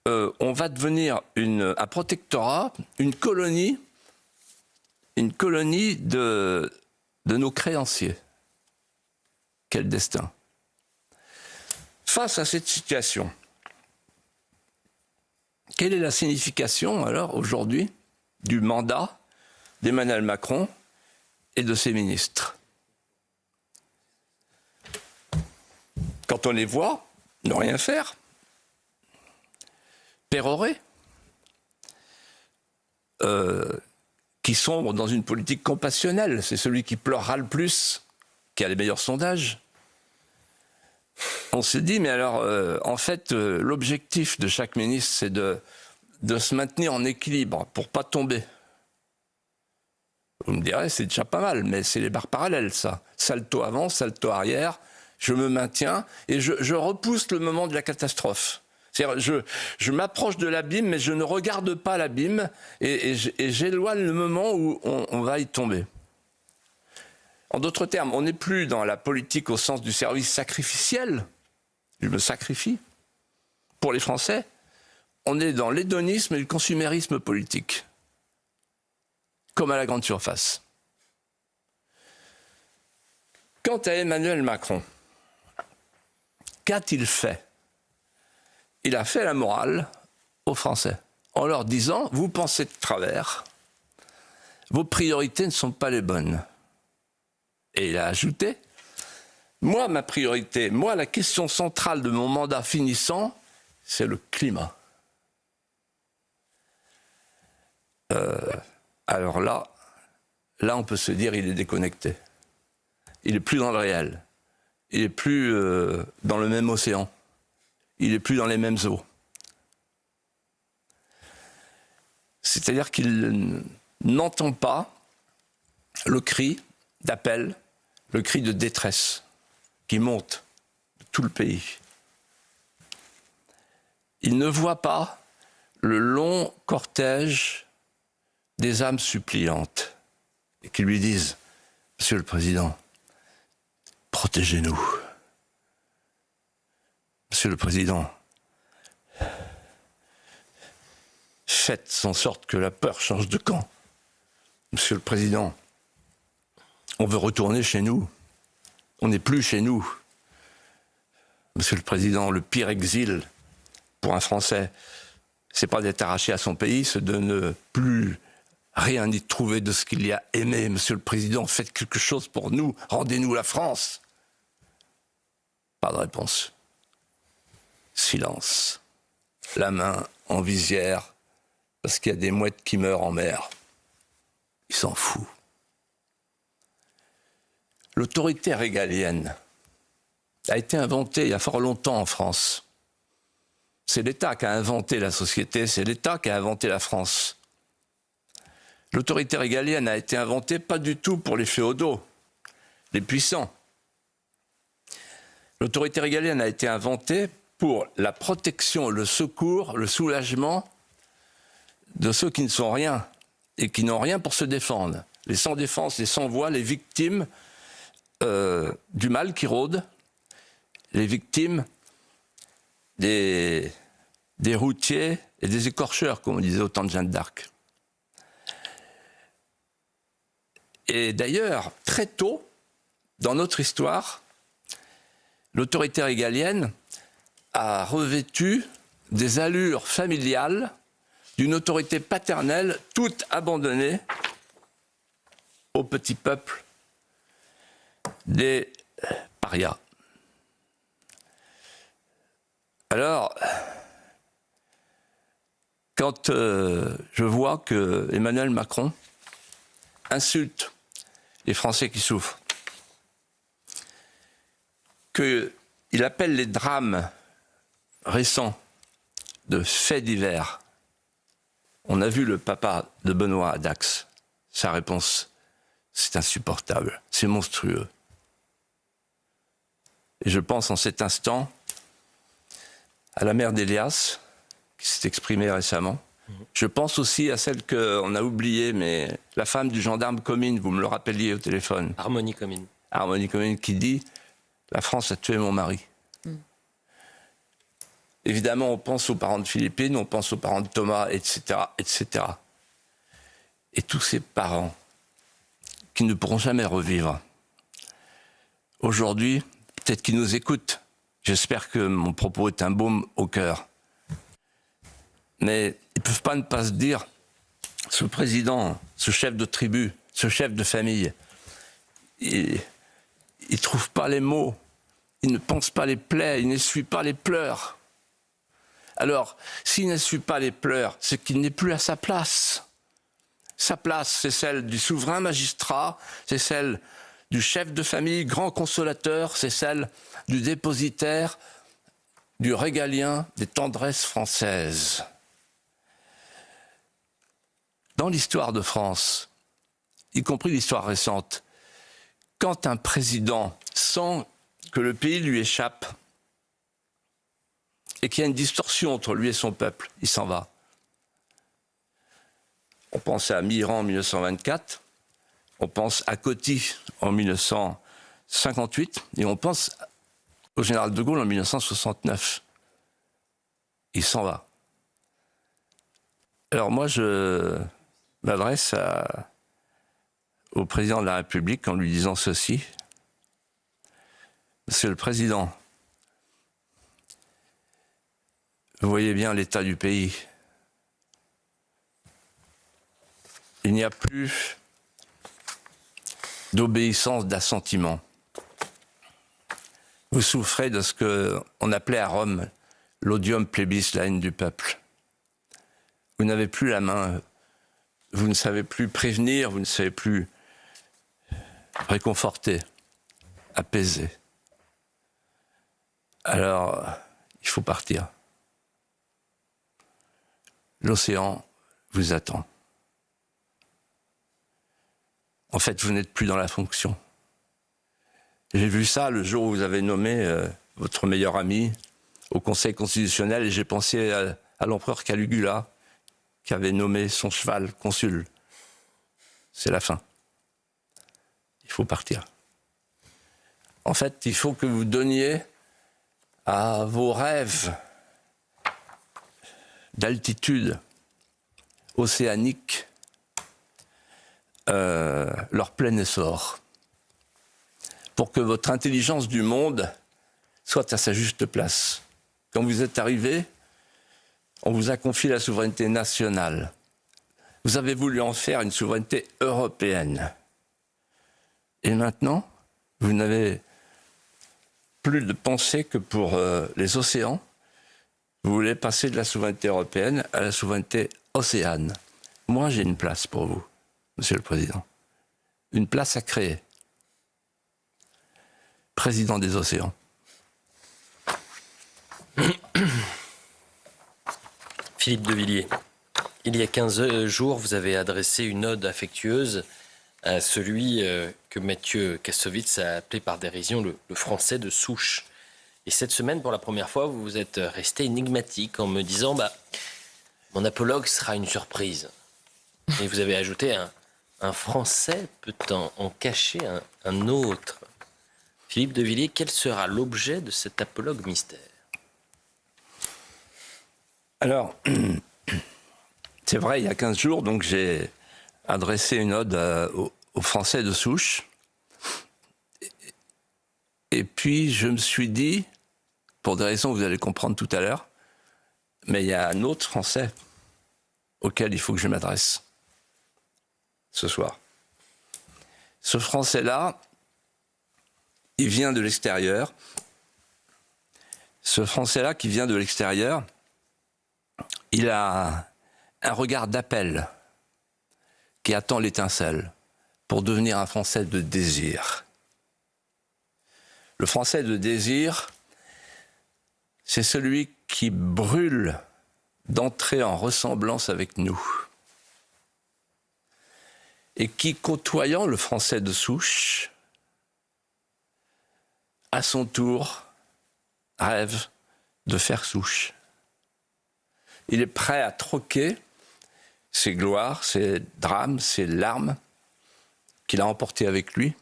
on va devenir un protectorat, une colonie de nos créanciers. Quel destin! Face à cette situation, quelle est la signification, alors, aujourd'hui, du mandat d'Emmanuel Macron et de ses ministres? Quand on les voit ne rien faire, pérorer, qui sombre dans une politique compassionnelle. C'est celui qui pleurera le plus, qui a les meilleurs sondages. On se dit, mais alors, en fait, l'objectif de chaque ministre, c'est de se maintenir en équilibre pour pas tomber. Vous me direz, c'est déjà pas mal, mais c'est les barres parallèles, ça. Salto avant, salto arrière, je me maintiens et je repousse le moment de la catastrophe. C'est-à-dire, je m'approche de l'abîme, mais je ne regarde pas l'abîme et j'éloigne le moment où on va y tomber. En d'autres termes, on n'est plus dans la politique au sens du service sacrificiel. Je me sacrifie pour les Français. On est dans l'hédonisme et le consumérisme politique. Comme à la grande surface. Quant à Emmanuel Macron, qu'a-t-il fait? Il a fait la morale aux Français en leur disant « Vous pensez de travers, vos priorités ne sont pas les bonnes ». Et il a ajouté « Moi, ma priorité, moi, la question centrale de mon mandat finissant, c'est le climat ». Alors là, on peut se dire il est déconnecté. Il est plus dans le réel. Il est plus dans le même océan. Il est plus dans les mêmes eaux. C'est-à-dire qu'il n'entend pas le cri d'appel, le cri de détresse qui monte de tout le pays. Il ne voit pas le long cortège des âmes suppliantes et qui lui disent « Monsieur le Président, protégez-nous. Monsieur le Président, faites en sorte que la peur change de camp. Monsieur le Président, on veut retourner chez nous. On n'est plus chez nous. Monsieur le Président, le pire exil pour un Français, c'est pas d'être arraché à son pays, c'est de ne plus rien y trouver de ce qu'il y a aimé. Monsieur le Président, faites quelque chose pour nous. Rendez-nous la France. » Pas de réponse. Silence. La main en visière, parce qu'il y a des mouettes qui meurent en mer. Il s'en fout. L'autorité régalienne a été inventée il y a fort longtemps en France. C'est l'État qui a inventé la société, c'est l'État qui a inventé la France. L'autorité régalienne a été inventée pas du tout pour les féodaux, les puissants. L'autorité régalienne a été inventée pour la protection, le secours, le soulagement de ceux qui ne sont rien et qui n'ont rien pour se défendre. Les sans défense, les sans voix, les victimes du mal qui rôde, les victimes des routiers et des écorcheurs, comme on disait au temps de Jeanne d'Arc. Et d'ailleurs, très tôt, dans notre histoire, l'autorité régalienne a revêtu des allures familiales d'une autorité paternelle toute abandonnée au petit peuple des parias. Alors, quand je vois que Emmanuel Macron insulte les Français qui souffrent, qu'il appelle les drames récents de faits divers. On a vu le papa de Benoît à Dax. Sa réponse, c'est insupportable, c'est monstrueux. Et je pense en cet instant à la mère d'Elias, qui s'est exprimée récemment. Je pense aussi à celle qu'on a oubliée, mais la femme du gendarme Comines, vous me le rappeliez au téléphone. Harmonie Comines. Harmonie Comines qui dit « La France a tué mon mari ». Évidemment, on pense aux parents de Philippine, on pense aux parents de Thomas, etc., etc. Et tous ces parents qui ne pourront jamais revivre. Aujourd'hui, peut-être qu'ils nous écoutent. J'espère que mon propos est un baume au cœur. Mais ils ne peuvent pas ne pas se dire, ce président, ce chef de tribu, ce chef de famille, il ne trouve pas les mots, il ne pense pas les plaies, il n'essuie pas les pleurs. Alors, s'il n'essuie pas les pleurs, c'est qu'il n'est plus à sa place. Sa place, c'est celle du souverain magistrat, c'est celle du chef de famille, grand consolateur, c'est celle du dépositaire, du régalien, des tendresses françaises. Dans l'histoire de France, y compris l'histoire récente, quand un président sent que le pays lui échappe et qu'il y a une distorsion entre lui et son peuple, il s'en va. On pense à Mitterrand en 1924, on pense à Coty en 1958 et on pense au général de Gaulle en 1969. Il s'en va. Alors moi, je m'adresse au président de la République en lui disant ceci. Monsieur le Président, vous voyez bien l'état du pays. Il n'y a plus d'obéissance, d'assentiment. Vous souffrez de ce qu'on appelait à Rome l'odium plebis, la haine du peuple. Vous n'avez plus la main, vous ne savez plus prévenir, vous ne savez plus réconforter, apaiser. Alors, il faut partir. L'océan vous attend. En fait, vous n'êtes plus dans la fonction. J'ai vu ça le jour où vous avez nommé votre meilleur ami au Conseil constitutionnel et j'ai pensé à l'empereur Caligula qui avait nommé son cheval consul. C'est la fin. Il faut partir. En fait, il faut que vous donniez à vos rêves d'altitude océanique leur plein essor, pour que votre intelligence du monde soit à sa juste place. Quand vous êtes arrivé, on vous a confié la souveraineté nationale. Vous avez voulu en faire une souveraineté européenne. Et maintenant, vous n'avez plus de pensée que pour les océans. Vous voulez passer de la souveraineté européenne à la souveraineté océane. Moi, j'ai une place pour vous, Monsieur le Président. Une place à créer. Président des océans. Philippe de Villiers, il y a 15 jours, vous avez adressé une ode affectueuse à celui que Mathieu Kassovitz a appelé par dérision le français de souche. Et cette semaine, pour la première fois, vous vous êtes resté énigmatique en me disant mon apologue sera une surprise. Et vous avez ajouté un français peut en cacher un autre. Philippe de Villiers, quel sera l'objet de cet apologue mystère? Alors, c'est vrai, il y a 15 jours, donc j'ai adressé une ode aux Français de souche. Et puis, je me suis dit, pour des raisons que vous allez comprendre tout à l'heure, mais il y a un autre Français auquel il faut que je m'adresse ce soir. Ce Français-là, il vient de l'extérieur. Ce Français-là qui vient de l'extérieur, il a un regard d'appel qui attend l'étincelle pour devenir un Français de désir. Le Français de désir, c'est celui qui brûle d'entrer en ressemblance avec nous et qui, côtoyant le Français de souche, à son tour, rêve de faire souche. Il est prêt à troquer ses gloires, ses drames, ses larmes qu'il a emportées avec lui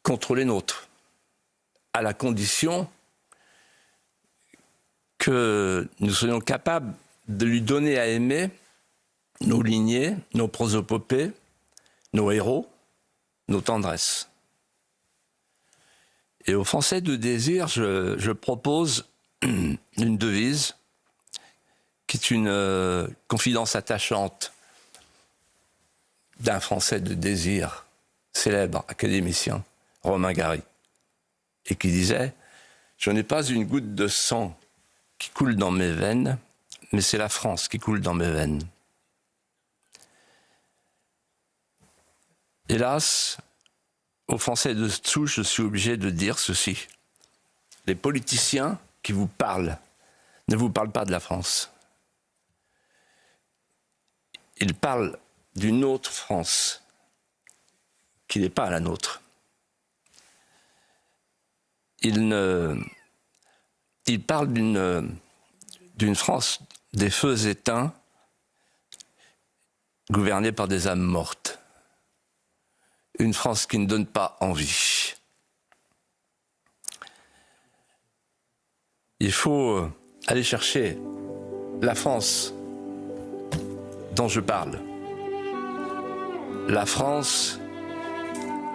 contre les nôtres, à la condition que nous soyons capables de lui donner à aimer nos lignées, nos prosopopées, nos héros, nos tendresses. Et aux Français de désir, je propose une devise qui est une confidence attachante d'un Français de désir, célèbre académicien, Romain Gary, et qui disait « Je n'ai pas une goutte de sang qui coule dans mes veines, mais c'est la France qui coule dans mes veines. Hélas, aux Français de souche, je suis obligé de dire ceci. Les politiciens qui vous parlent ne vous parlent pas de la France. Ils parlent d'une autre France qui n'est pas la nôtre. Ils parlent d'une France des feux éteints, gouvernée par des âmes mortes. Une France qui ne donne pas envie. Il faut aller chercher la France dont je parle. La France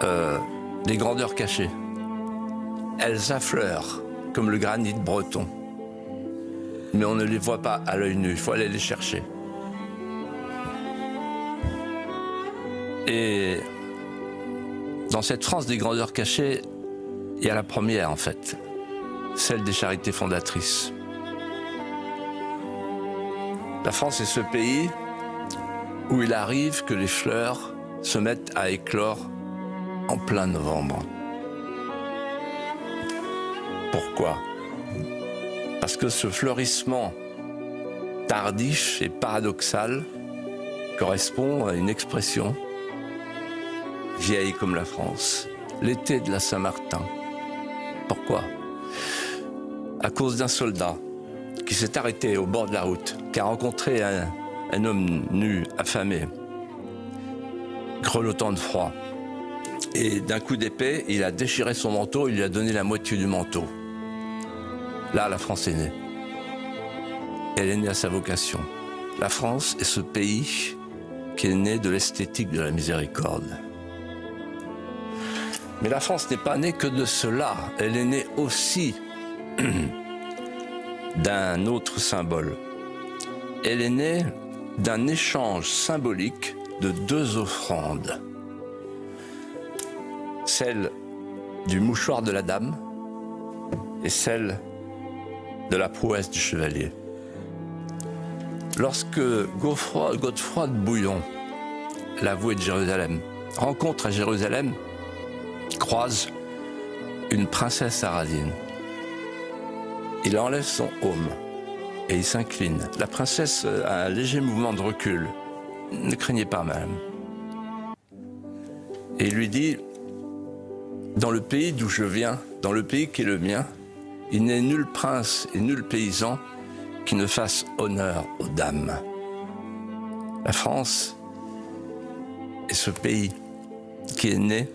des grandeurs cachées. Elles affleurent comme le granit breton. Mais on ne les voit pas à l'œil nu, il faut aller les chercher. Et dans cette France des grandeurs cachées, il y a la première en fait, celle des charités fondatrices. La France est ce pays où il arrive que les fleurs se mettent à éclore en plein novembre. Pourquoi ? Parce que ce fleurissement tardif et paradoxal correspond à une expression vieille comme la France, l'été de la Saint-Martin. Pourquoi ? À cause d'un soldat qui s'est arrêté au bord de la route, qui a rencontré un homme nu, affamé, grelottant de froid. Et d'un coup d'épée, il a déchiré son manteau, il lui a donné la moitié du manteau. Là, la France est née. Elle est née à sa vocation. La France est ce pays qui est né de l'esthétique de la miséricorde. Mais la France n'est pas née que de cela. Elle est née aussi d'un autre symbole. Elle est née d'un échange symbolique de deux offrandes. Celle du mouchoir de la dame et celle de la prouesse du chevalier. Lorsque Godefroy de Bouillon, l'avoué de Jérusalem, rencontre à Jérusalem, croise une princesse sarrasine. Il enlève son aume et il s'incline. La princesse a un léger mouvement de recul. Ne craignez pas, madame. Et il lui dit, dans le pays d'où je viens, dans le pays qui est le mien, il n'est nul prince et nul paysan qui ne fasse honneur aux dames. La France est ce pays qui est né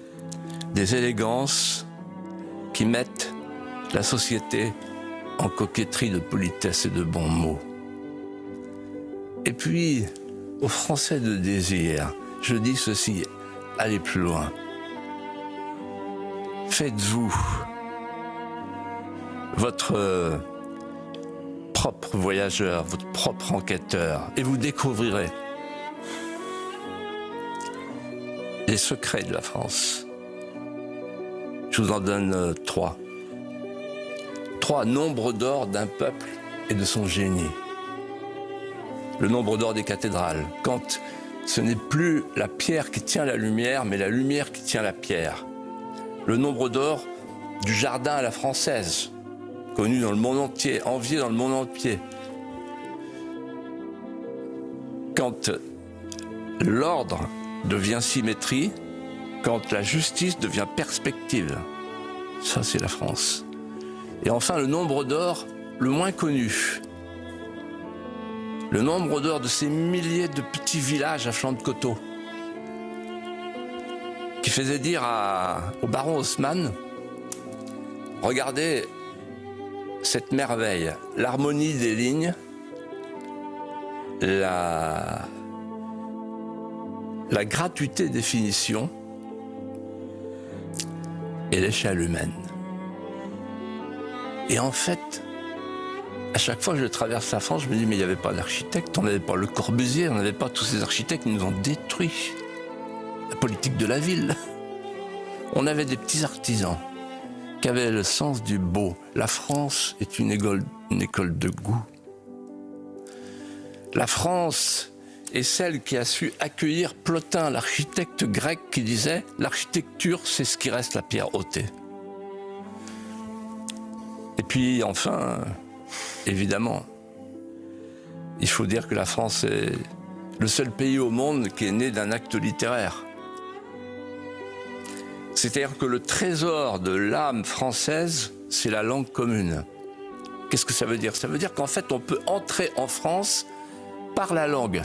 des élégances qui mettent la société en coquetterie de politesse et de bons mots. Et puis, aux Français de désir, je dis ceci, allez plus loin. Faites-vous votre propre voyageur, votre propre enquêteur, et vous découvrirez les secrets de la France. Je vous en donne trois. Trois nombres d'or d'un peuple et de son génie. Le nombre d'or des cathédrales, quand ce n'est plus la pierre qui tient la lumière, mais la lumière qui tient la pierre. Le nombre d'or du jardin à la française, connu dans le monde entier, envié dans le monde entier. Quand l'ordre devient symétrie, quand la justice devient perspective. Ça, c'est la France. Et enfin, le nombre d'or le moins connu. Le nombre d'or de ces milliers de petits villages à flanc de coteaux qui faisaient dire au baron Haussmann, regardez cette merveille, l'harmonie des lignes, la gratuité des finitions et l'échelle humaine. Et en fait, à chaque fois que je traverse la France, je me dis, mais il n'y avait pas d'architecte, on n'avait pas Le Corbusier, on n'avait pas tous ces architectes qui nous ont détruit la politique de la ville. On avait des petits artisans qui avaient le sens du beau. La France est une école de goût. La France est celle qui a su accueillir Plotin, l'architecte grec, qui disait « L'architecture, c'est ce qui reste la pierre hautée ». Et puis enfin, évidemment, il faut dire que la France est le seul pays au monde qui est né d'un acte littéraire. C'est-à-dire que le trésor de l'âme française, c'est la langue commune. Qu'est-ce que ça veut dire? Ça veut dire qu'en fait, on peut entrer en France par la langue.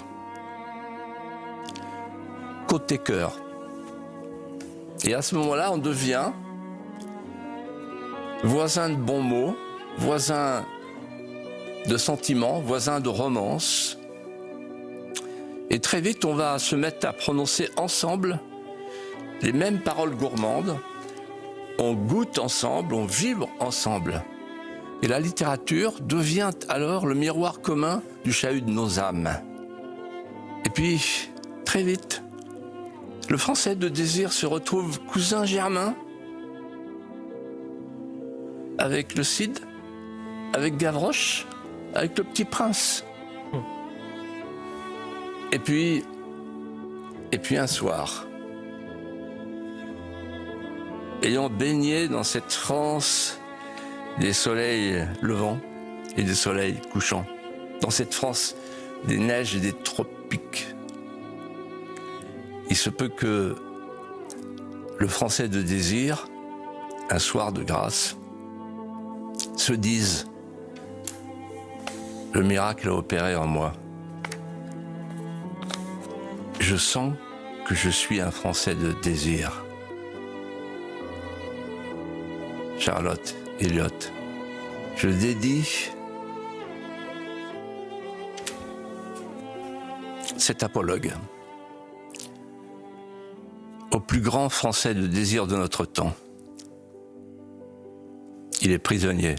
Côté cœur. Et à ce moment-là, on devient voisin de bons mots, voisin de sentiments, voisin de romances. Et très vite, on va se mettre à prononcer ensemble les mêmes paroles gourmandes. On goûte ensemble, on vibre ensemble. Et la littérature devient alors le miroir commun du chahut de nos âmes. Et puis, très vite, le français de désir se retrouve cousin germain avec le Cid, avec Gavroche, avec le Petit Prince. Et puis un soir, ayant baigné dans cette France des soleils levants et des soleils couchants, dans cette France des neiges et des tropiques, il se peut que le français de désir, un soir de grâce, se dise « Le miracle a opéré en moi. Je sens que je suis un Français de désir. » Charlotte Elliott, je dédie cet apologue au plus grand Français de désir de notre temps. Il est prisonnier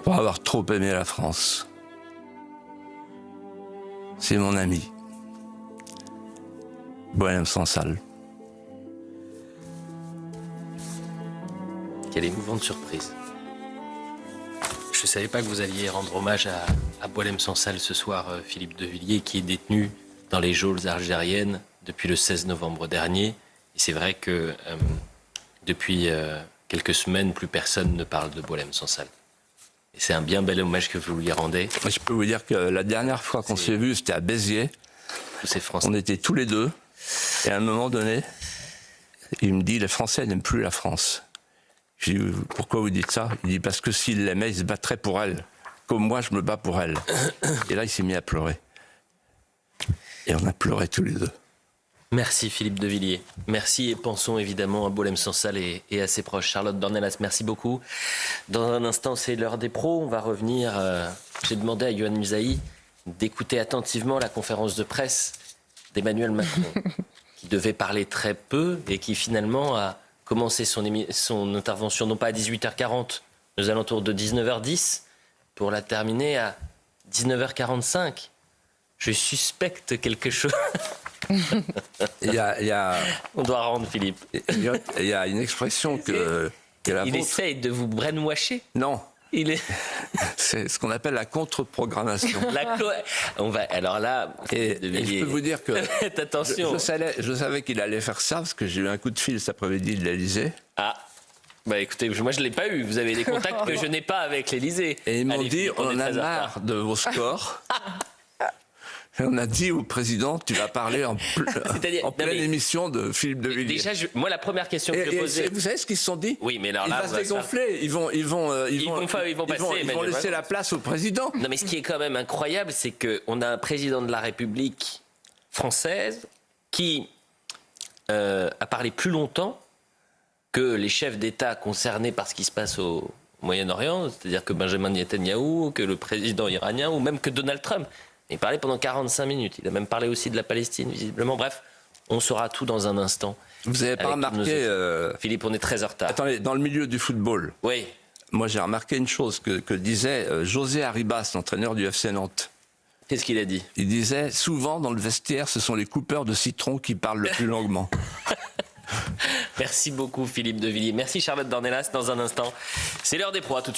pour avoir trop aimé la France. C'est mon ami, Boualem Sansal. Quelle émouvante surprise. Je ne savais pas que vous alliez rendre hommage à Boualem Sansal ce soir, Philippe de Villiers, qui est détenu dans les geôles algériennes depuis le 16 novembre dernier. Et c'est vrai que depuis quelques semaines, plus personne ne parle de Boualem Sansal. Et c'est un bien bel hommage que vous lui rendez. Je peux vous dire que la dernière fois qu'on s'est vus, c'était à Béziers. On était tous les deux. Et à un moment donné, il me dit « Les Français n'aiment plus la France ». Je dis « Pourquoi vous dites ça ?» Il dit « Parce que s'il l'aimait, il se battrait pour elle. Comme moi, je me bats pour elle. » Et là, il s'est mis à pleurer. Et on a pleuré tous les deux. Merci Philippe de Villiers. Merci et pensons évidemment à Boualem Sansal et à ses proches. Charlotte Dornelas, merci beaucoup. Dans un instant, c'est l'heure des pros. On va revenir. J'ai demandé à Yohann Musaï d'écouter attentivement la conférence de presse d'Emmanuel Macron, qui devait parler très peu et qui finalement a commencé son intervention non pas à 18h40, aux alentours de 19h10, pour la terminer à 19h45. Je suspecte quelque chose. On doit rendre Philippe. Il y a une expression que il essaye de vous brainwasher. Non. C'est ce qu'on appelle la contre-programmation. Alors là, et je peux vous dire que faites attention. Je savais qu'il allait faire ça parce que j'ai eu un coup de fil cet après-midi de l'Élysée. Ah. Bah écoutez, moi je ne l'ai pas eu. Vous avez des contacts que je n'ai pas avec l'Élysée. Et ils m'ont dit, on en a marre de vos scores. Et on a dit au président, tu vas parler en pleine émission de Philippe de Villiers. Déjà, moi, la première question que je posais... Vous savez ce qu'ils se sont dit? Oui, mais alors là... Il va se dégonfler, ils vont laisser la place au président. Non, mais ce qui est quand même incroyable, c'est qu'on a un président de la République française qui a parlé plus longtemps que les chefs d'État concernés par ce qui se passe au Moyen-Orient, c'est-à-dire que Benjamin Netanyahou, que le président iranien, ou même que Donald Trump. Il parlait pendant 45 minutes. Il a même parlé aussi de la Palestine, visiblement. Bref, on saura tout dans un instant. Vous n'avez pas remarqué... Philippe, on est très en retard. Attendez, dans le milieu du football, oui. Moi j'ai remarqué une chose que disait José Arribas, l'entraîneur du FC Nantes. Qu'est-ce qu'il a dit? Il disait, souvent dans le vestiaire, ce sont les coupeurs de citron qui parlent le plus longuement. Merci beaucoup Philippe de Villiers. Merci Charlotte Dornelas. Dans un instant, c'est l'heure des pros. À tout de suite.